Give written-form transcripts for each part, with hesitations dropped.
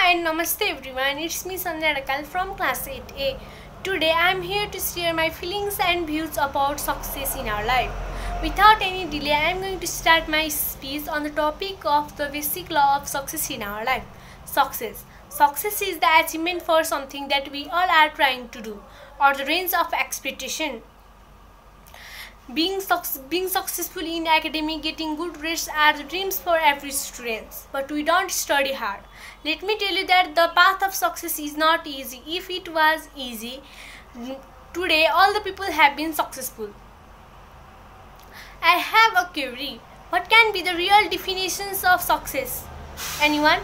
Hi, Namaste everyone. It's me Sandhya Rakal from class 8A. Today I am here to share my feelings and views about success in our life. Without any delay, I am going to start my speech on the topic of the basic law of success in our life. Success. Success is the achievement for something that we all are trying to do, or the range of expectation. Being successful in academic, getting good grades are the dreams for every student. But we don't study hard. Let me tell you that the path of success is not easy. If it was easy, today all the people have been successful. I have a query. What can be the real definitions of success? Anyone?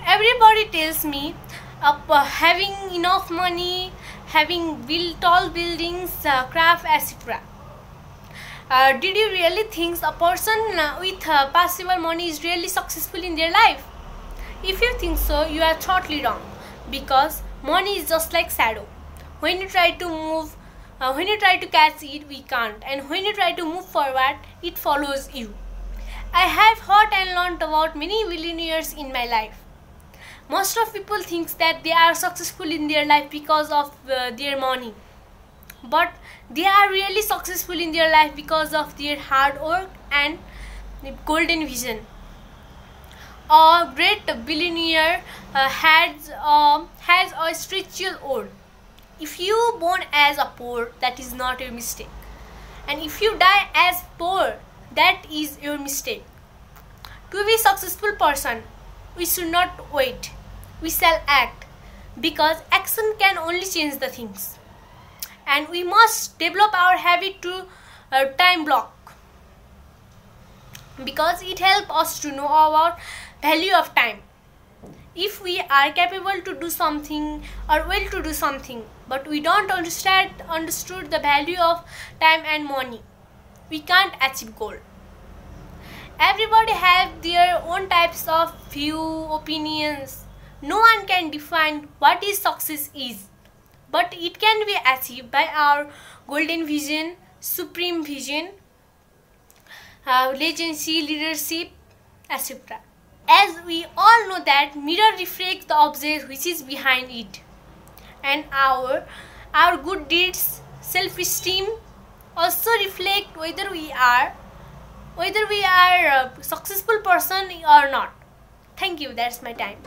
Everybody tells me having enough money, having tall buildings, craft, etc. Did you really think a person with possible money is really successful in their life? If you think so, you are totally wrong, because money is just like shadow. When you try to move, when you try to catch it, we can't, and when you try to move forward, it follows you. I have heard and learned about many billionaires in my life. Most of people think that they are successful in their life because of their money, but they are really successful in their life because of their hard work and golden vision. A great billionaire has a spiritual oath. If you born as a poor, that is not your mistake, and if you die as poor, that is your mistake. To be a successful person, we should not wait. We shall act, because action can only change the things. And we must develop our habit to time block, because it helps us to know about value of time. If we are capable to do something or will to do something, but we don't understood the value of time and money, we can't achieve goal. Everybody have their own types of view, opinions. No one can define what is success is, but it can be achieved by our golden vision, supreme vision, legacy, leadership, etc. As we all know that mirror reflects the object which is behind it, and our good deeds, self-esteem also reflect whether we are a successful person or not. Thank you. That's my time.